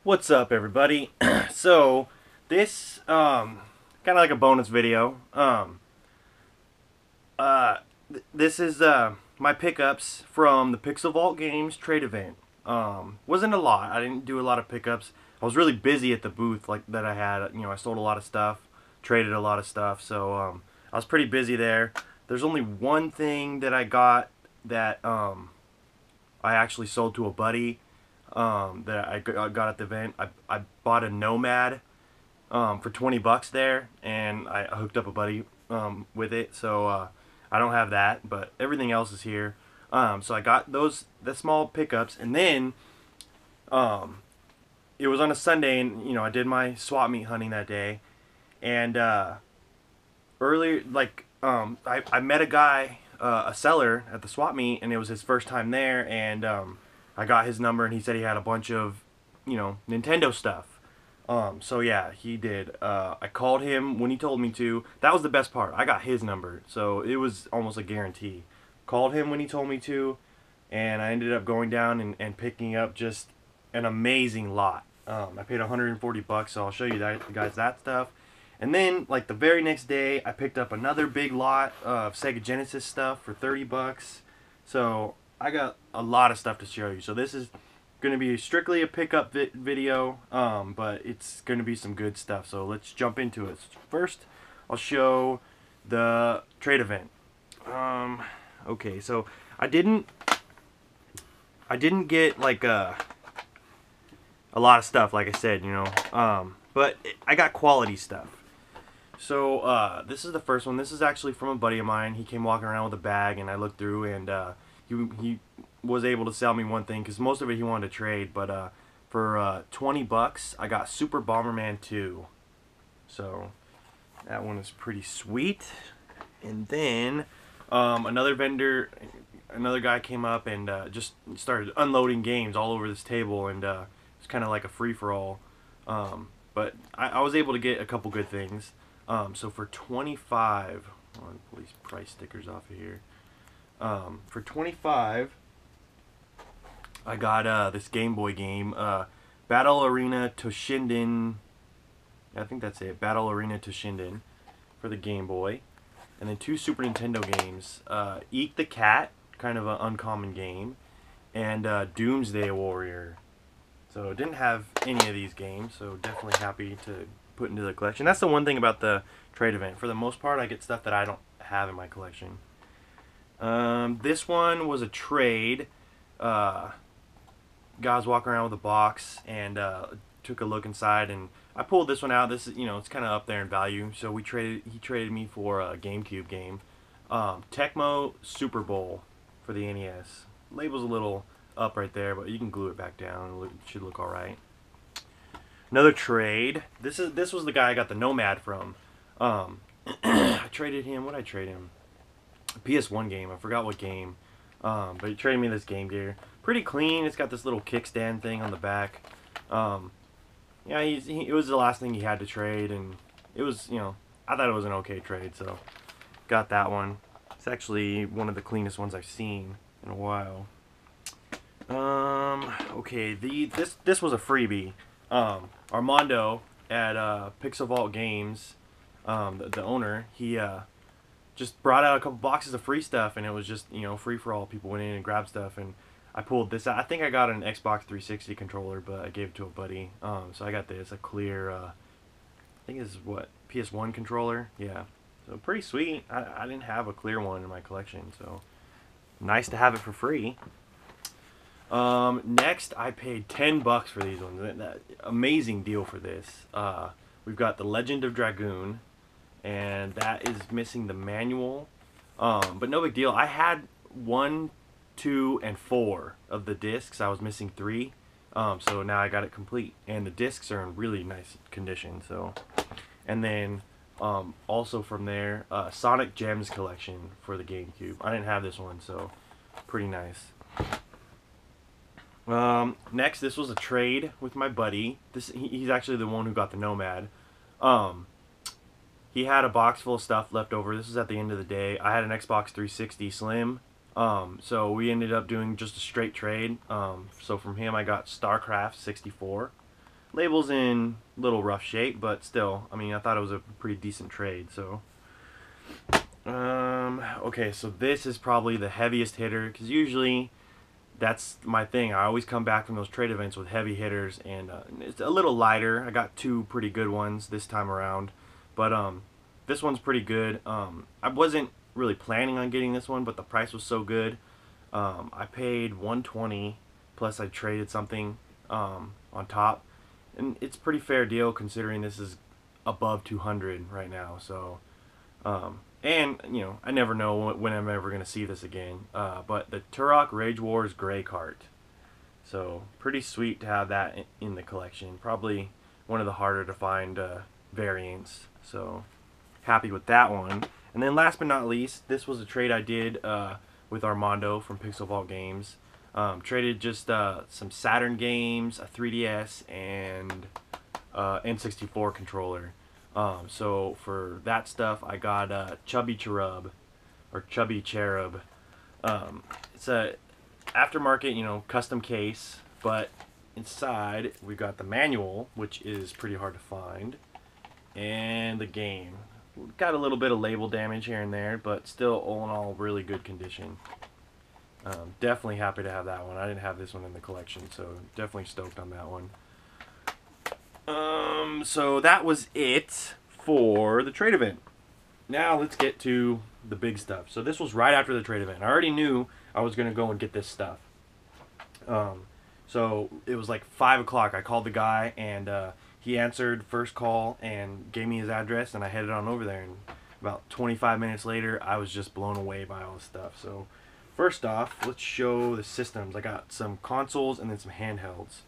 What's up, everybody? So this kind of like a bonus video. This is my pickups from the Pixel Vault Games trade event. Wasn't a lot. I didn't do a lot of pickups. I was really busy at the booth like that I had. I sold a lot of stuff, traded a lot of stuff. So I was pretty busy there. There's only one thing that I got that I actually sold to a buddy that I got at the event. I bought a Nomad for 20 bucks there, and I hooked up a buddy with it. So I don't have that, but everything else is here. So I got the small pickups, and then um, it was on a Sunday, and I did my swap meet hunting that day, and earlier I met a guy, a seller at the swap meet, and it was his first time there, and I got his number, and he said he had a bunch of Nintendo stuff. So yeah, he did. I called him when he told me to. That was the best part. I got his number, so it was almost a guarantee. Called him when he told me to, and I ended up going down and picking up just an amazing lot. I paid 140 bucks, so I'll show you guys that stuff. And then, like the very next day, I picked up another big lot of Sega Genesis stuff for 30 bucks. So I got a lot of stuff to show you. So this is going to be strictly a pickup video, but it's going to be some good stuff. So let's jump into it. First, I'll show the trade event. Okay, so I didn't get like a lot of stuff, like I said, but I got quality stuff. So this is the first one. This is actually from a buddy of mine. He came walking around with a bag, and I looked through, and he was able to sell me one thing because most of it he wanted to trade. But for 20 bucks, I got Super Bomberman 2. So that one is pretty sweet. And then another guy came up and just started unloading games all over this table, and it's kind of like a free for all. But I was able to get a couple good things. So for 25, I'll pull these price stickers off of here. For 25, I got this Game Boy game, Battle Arena Toshinden. I think that's it. Battle Arena Toshinden for the Game Boy, and then two Super Nintendo games: Eat the Cat, kind of an uncommon game, and Doomsday Warrior. So didn't have any of these games, so definitely happy to put into the collection. That's the one thing about the trade event. For the most part, I get stuff that I don't have in my collection. This one was a trade. Guys walking around with a box, and took a look inside, and I pulled this one out. This is, it's kind of up there in value. So he traded me for a GameCube game, Tecmo Super Bowl for the NES. Label's a little up right there, but you can glue it back down. It should look all right. Another trade. This was the guy I got the Nomad from. I traded him. What did I trade him? A PS1 game. I forgot what game. But he traded me this Game Gear. Pretty clean. It's got this little kickstand thing on the back. Yeah, it was the last thing he had to trade, and it was, I thought it was an okay trade, so got that one. It's actually one of the cleanest ones I've seen in a while. Okay, this was a freebie. Armando at Pixel Vault Games, the owner, he just brought out a couple boxes of free stuff, and it was just free for all. People went in and grabbed stuff, and I pulled this out. I think I got an Xbox 360 controller, but I gave it to a buddy. So I got this, a clear, I think this is what, PS1 controller. Yeah, so pretty sweet. I didn't have a clear one in my collection, so nice to have it for free. Next, I paid 10 bucks for these ones. Amazing deal for this. We've got The Legend of Dragoon, and that is missing the manual. But no big deal. I had 1, 2, and 4 of the discs. I was missing 3. So now I got it complete, and the discs are in really nice condition. So, and then also from there, Sonic Gems collection for the GameCube. I didn't have this one, so pretty nice. Next, this was a trade with my buddy. He's actually the one who got the Nomad. He had a box full of stuff left over. This was at the end of the day. I had an Xbox 360 Slim. So we ended up doing just a straight trade. So from him, I got StarCraft 64. Label's in little rough shape, but still, I mean, I thought it was a pretty decent trade. So, okay, so this is probably the heaviest hitter, because usually that's my thing. I always come back from those trade events with heavy hitters, and it's a little lighter. I got two pretty good ones this time around, but this one's pretty good. I wasn't really planning on getting this one, but the price was so good. I paid 120 plus I traded something on top, and it's a pretty fair deal considering this is above 200 right now. So, and you know, I never know when I'm ever gonna see this again. But the Turok Rage Wars Gray cart, so pretty sweet to have that in the collection. Probably one of the harder to find variants. So happy with that one. And then last but not least, this was a trade I did with Armando from Pixel Vault Games. Traded just some Saturn games, a 3DS, and N64 controller. So for that stuff, I got Chubby Cherub, or Chubby Cherub. It's a aftermarket, you know, custom case, but inside we've got the manual, which is pretty hard to find, and the game. Got a little bit of label damage here and there, but still, all in all, really good condition. Definitely happy to have that one. I didn't have this one in the collection, so definitely stoked on that one. So that was it for the trade event. Now let's get to the big stuff. So this was right after the trade event. I already knew I was going to go and get this stuff. So it was like 5 o'clock. I called the guy, and he answered first call and gave me his address, and I headed on over there. And about 25 minutes later, I was just blown away by all the stuff. So first off, let's show the systems. I got some consoles and then some handhelds.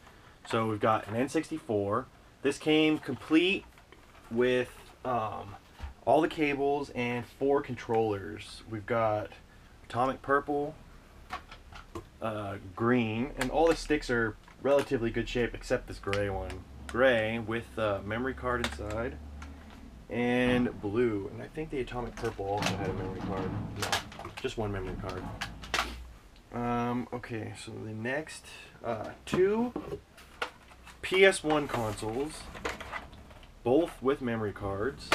So we've got an N64. This came complete with all the cables and 4 controllers. We've got Atomic Purple, green, and all the sticks are relatively good shape except this gray one. Gray with memory card inside, and blue. And I think the Atomic Purple also had a memory card. No, just one memory card. Okay, so the next 2 PS1 consoles, both with memory cards.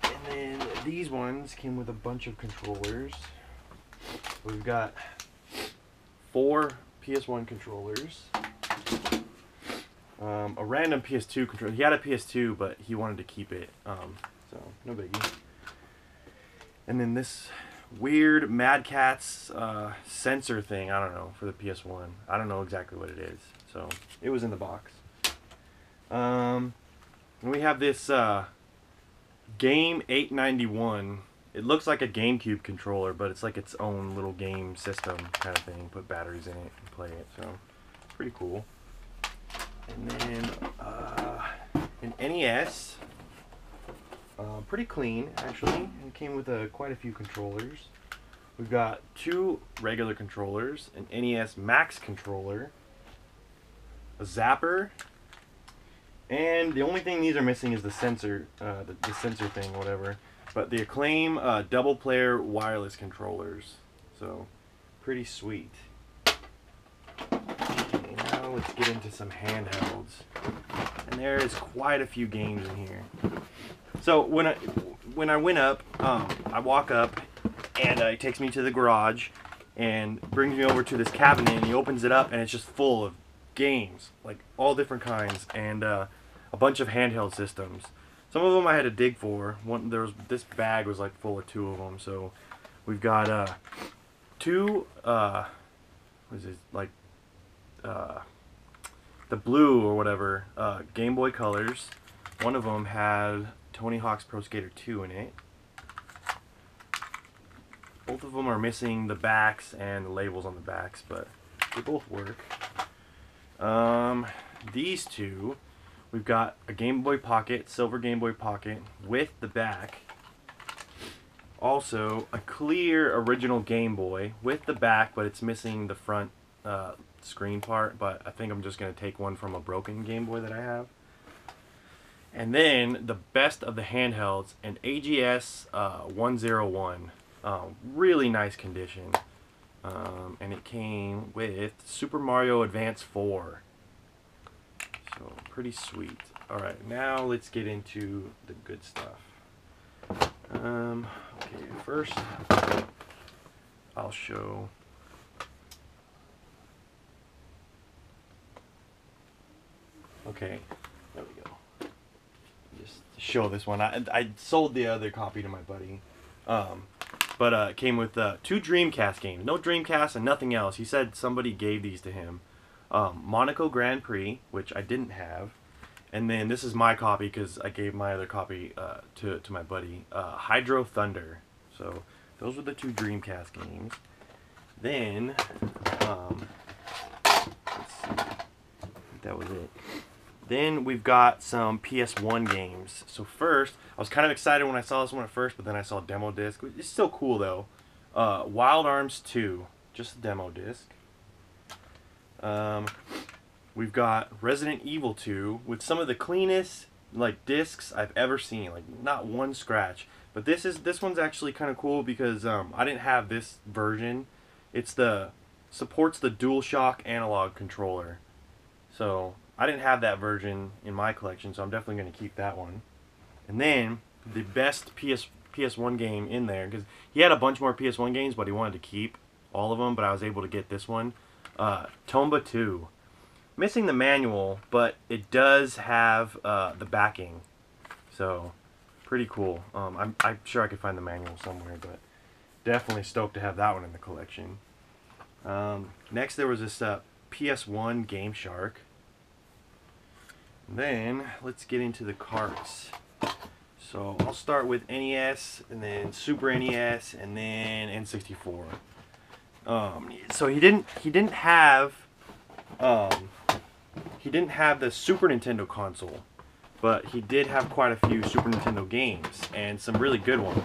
And then these ones came with a bunch of controllers. We've got 4 PS1 controllers. A random PS2 controller. He had a PS2, but he wanted to keep it. So, no biggie. And then this weird Mad Catz sensor thing, I don't know, for the PS1. I don't know exactly what it is. So, it was in the box. And we have this Game 891. It looks like a GameCube controller, but it's like its own little game system kind of thing. Put batteries in it and play it, so pretty cool. And then an NES, pretty clean actually. It came with quite a few controllers. We've got 2 regular controllers, an NES Max controller, a zapper, and the only thing these are missing is the sensor, the sensor thing, whatever. But the Acclaim double player wireless controllers, so pretty sweet. Okay, now let's get into some handhelds, and there is quite a few games in here. So when I went up, I walk up, and it takes me to the garage, and brings me over to this cabinet, and he opens it up, and it's just full of games, like all different kinds, and a bunch of handheld systems. Some of them I had to dig for. This bag was like full of 2 of them. So we've got 2. What is it, like the blue or whatever Game Boy Colors. One of them had Tony Hawk's Pro Skater 2 in it. Both of them are missing the backs and the labels on the backs, but they both work. These 2. We've got a Game Boy Pocket, silver Game Boy Pocket with the back. Also, a clear original Game Boy with the back, but it's missing the front screen part. But I think I'm just going to take one from a broken Game Boy that I have. And then the best of the handhelds, an AGS 101. Really nice condition. And it came with Super Mario Advance 4. So pretty sweet. Alright, now let's get into the good stuff. Okay, first I'll show okay, there we go. Just show this one. I sold the other copy to my buddy. But it came with 2 Dreamcast games. No Dreamcast and nothing else. He said somebody gave these to him. Monaco Grand Prix, which I didn't have. And then this is my copy because I gave my other copy to my buddy. Hydro Thunder. So those were the 2 Dreamcast games. Then, let's see. I think that was it. Then we've got some PS1 games. So first, I was kind of excited when I saw this one at first, but then I saw demo disc. It's still cool though. Wild Arms 2, just a demo disc. We've got Resident Evil 2 with some of the cleanest like discs I've ever seen. Like not one scratch. But this one's actually kind of cool because I didn't have this version. Supports the DualShock analog controller. So I didn't have that version in my collection, so I'm definitely going to keep that one. And then the best PS1 game in there, because he had a bunch more PS1 games, but he wanted to keep all of them, but I was able to get this one. Tomba 2. Missing the manual, but it does have the backing. So, pretty cool. I'm sure I could find the manual somewhere, but definitely stoked to have that one in the collection. Next there was this PS1 Game Shark. Then let's get into the carts. So I'll start with NES, and then Super NES, and then N64. So he didn't have the Super Nintendo console, but he did have quite a few Super Nintendo games and some really good ones.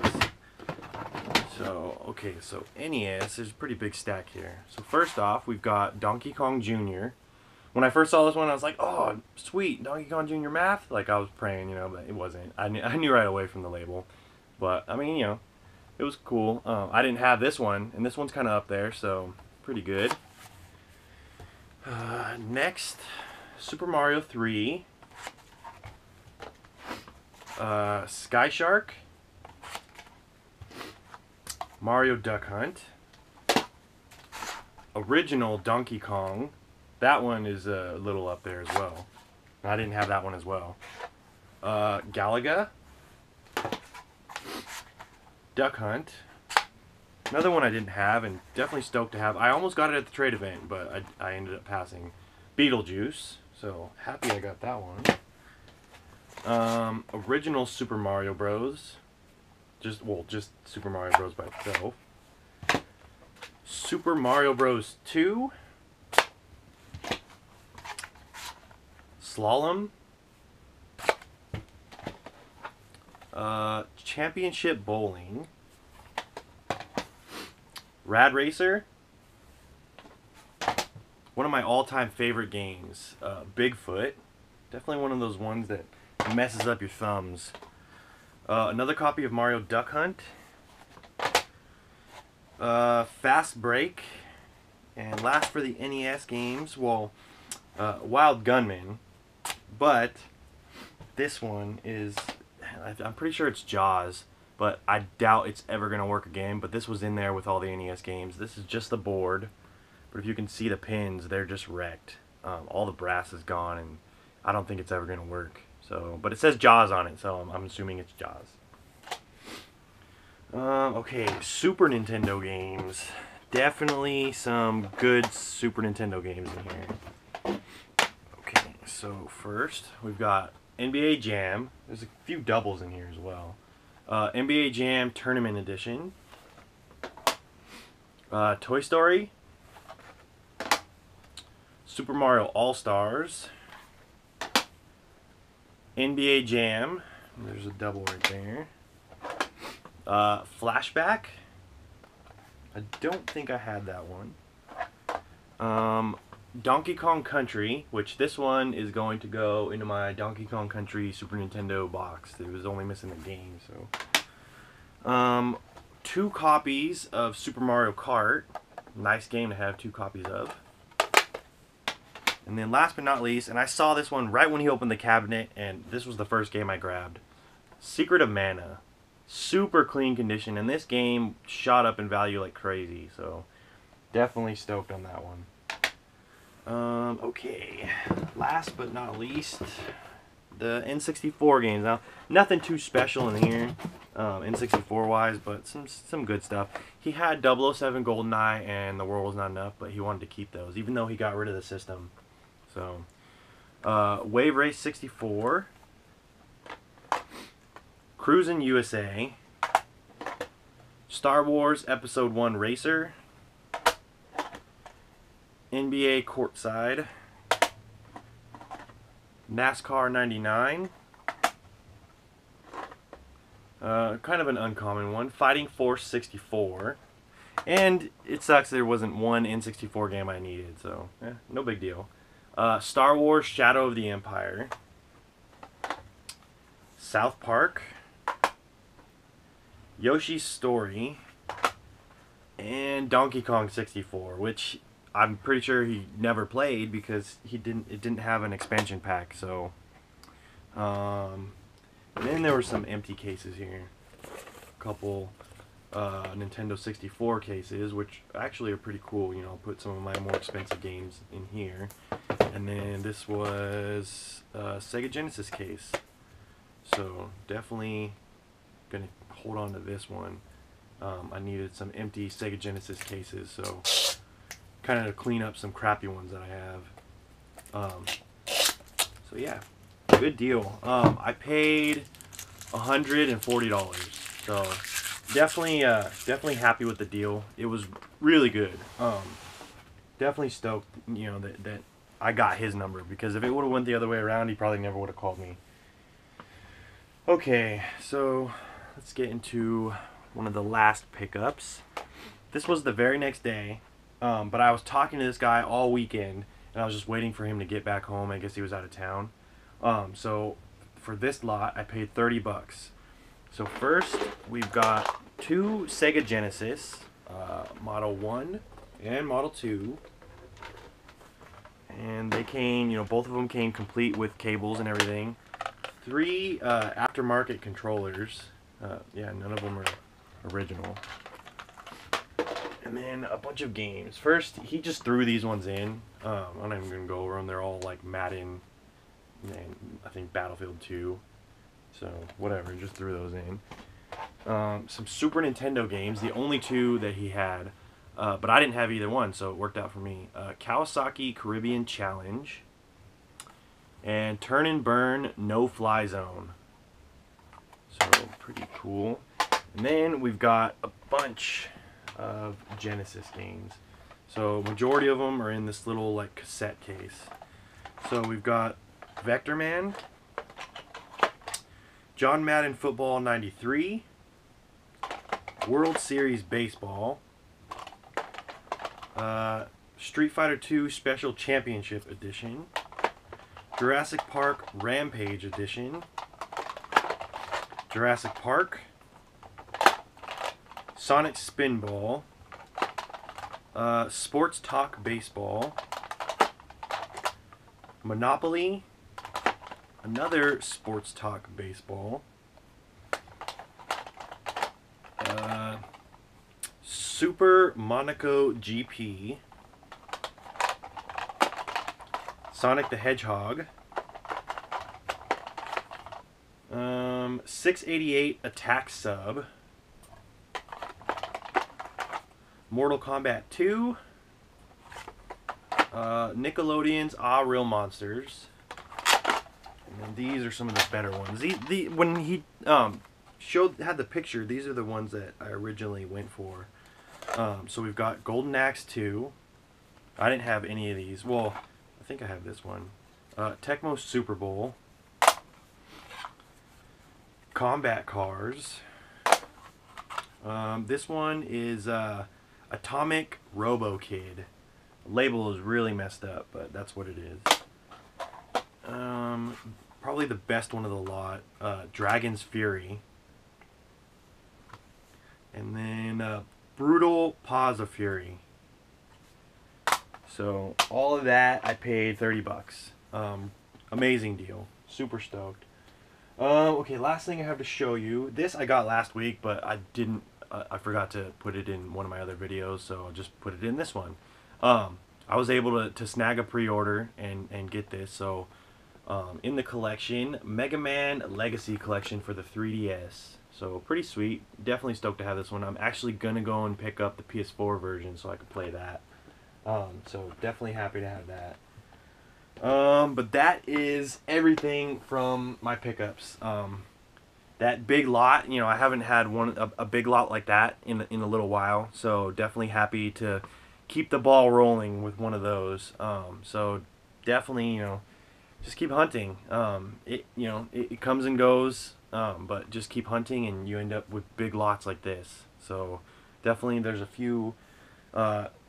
So okay, so NES, there's a pretty big stack here. So first off, we've got Donkey Kong Jr. When I first saw this one, I was like, oh, sweet, Donkey Kong Jr. Math? Like, I was praying, you know, but it wasn't. I knew right away from the label. But, I mean, you know, it was cool. I didn't have this one, and this one's kind of up there, so pretty good. Next, Super Mario 3. Sky Shark. Mario Duck Hunt. Original Donkey Kong. That one is a little up there as well. I didn't have that one as well. Galaga. Duck Hunt. Another one I didn't have and definitely stoked to have. I almost got it at the trade event, but I ended up passing. Beetlejuice. So happy I got that one. Original Super Mario Bros. Just Super Mario Bros. By itself. Super Mario Bros. 2. Slalom. Championship Bowling. Rad Racer. One of my all-time favorite games. Bigfoot. Definitely one of those ones that messes up your thumbs. Another copy of Mario Duck Hunt. Fast Break. And last for the NES games, well, Wild Gunman. But this one is, I'm pretty sure it's Jaws, but I doubt it's ever going to work again. But this was in there with all the NES games. This is just the board. But if you can see the pins, they're just wrecked. All the brass is gone, and I don't think it's ever going to work. So, but it says Jaws on it, so I'm assuming it's Jaws. Okay, Super Nintendo games. Definitely some good Super Nintendo games in here. Okay, so first we've got NBA Jam. There's a few doubles in here as well. NBA Jam Tournament Edition. Toy Story. Super Mario All-Stars. NBA Jam. There's a double right there. Flashback. I don't think I had that one. Donkey Kong Country, which this one is going to go into my Donkey Kong Country Super Nintendo box. It was only missing the game, so. 2 copies of Super Mario Kart. Nice game to have 2 copies of. And then last but not least, and I saw this one right when he opened the cabinet, and this was the first game I grabbed. Secret of Mana. Super clean condition, and this game shot up in value like crazy, so definitely stoked on that one. Okay, last but not least, the N64 games. Now, nothing too special in here, N64 wise, but some good stuff. He had 007 GoldenEye and The World Was Not Enough, but he wanted to keep those, even though he got rid of the system. So, Wave Race 64, Cruisin' USA, Star Wars Episode 1 Racer, NBA Courtside, NASCAR 99, kind of an uncommon one, Fighting Force 64, and it sucks there wasn't one N64 game I needed, so no big deal. Star Wars Shadow of the Empire, South Park, Yoshi's Story, and Donkey Kong 64, which I'm pretty sure he never played because it didn't have an expansion pack. So, and then there were some empty cases here, a couple Nintendo 64 cases, which actually are pretty cool. You know, I'll put some of my more expensive games in here, and then this was a Sega Genesis case. So definitely gonna hold on to this one. I needed some empty Sega Genesis cases, so kind of to clean up some crappy ones that I have. So yeah, good deal. I paid $140, so definitely happy with the deal. It was really good. Definitely stoked, you know, that I got his number, because if it would have went the other way around, he probably never would have called me. Okay, so let's get into one of the last pickups. This was the very next day, but I was talking to this guy all weekend, and I was just waiting for him to get back home. I guess he was out of town. So for this lot, I paid $30. So first, we've got two Sega Genesis, Model 1 and Model 2. And they came, you know, both of them came complete with cables and everything. 3 aftermarket controllers. Yeah, none of them are original. And then a bunch of games. First, he just threw these ones in. I'm not even going to go over them. They're all like Madden and I think Battlefield 2. So, whatever, just threw those in. Some Super Nintendo games, the only 2 that he had. But I didn't have either one, so it worked out for me. Kawasaki Caribbean Challenge. And Turn and Burn No Fly Zone. So, pretty cool. And then we've got a bunch of Genesis games. So, majority of them are in this little, like, cassette case. So, we've got Vector Man, John Madden Football 93, World Series Baseball, Street Fighter 2 Special Championship Edition, Jurassic Park Rampage Edition, Jurassic Park, Sonic Spinball, Sports Talk Baseball, Monopoly, another Sports Talk Baseball, Super Monaco GP, Sonic the Hedgehog, 688 Attack Sub, Mortal Kombat 2, Nickelodeon's Ah Real Monsters, and then these are some of the better ones. When he had the picture, these are the ones that I originally went for. So we've got Golden Axe 2. I didn't have any of these. Well, I think I have this one. Tecmo Super Bowl. Combat Cars. This one is Atomic Robo Kid. The label is really messed up, but that's what it is. Probably the best one of the lot. Dragon's Fury. And then Brutal Paws of Fury. So all of that I paid 30 bucks. Amazing deal. Super stoked. Okay, last thing I have to show you. This I got last week, but I didn't. I forgot to put it in one of my other videos, so I'll just put it in this one. I was able to snag a pre-order and get this. So in the collection, Mega Man Legacy Collection for the 3DS. So pretty sweet. Definitely stoked to have this one. I'm actually gonna go and pick up the PS4 version so I can play that. So definitely happy to have that. But that is everything from my pickups. That big lot, you know, I haven't had a big lot like that in a little while. So definitely happy to keep the ball rolling with one of those. So definitely, you know, just keep hunting. It comes and goes, but just keep hunting, and you end up with big lots like this. So definitely, there's a few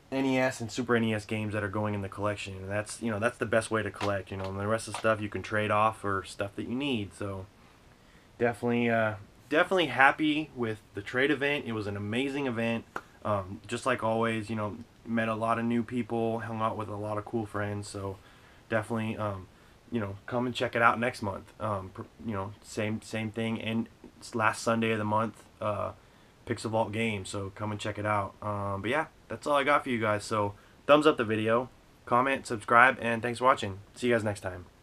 NES and Super NES games that are going in the collection, and that's the best way to collect. You know, and the rest of the stuff you can trade off for stuff that you need. So definitely happy with the trade event. It was an amazing event. Just like always, you know, met a lot of new people, hung out with a lot of cool friends. So definitely, you know, come and check it out next month. You know, same thing, and it's last Sunday of the month. Pixel Vault Games, so come and check it out. But yeah, that's all I got for you guys. So thumbs up the video, comment, subscribe, and thanks for watching. See you guys next time.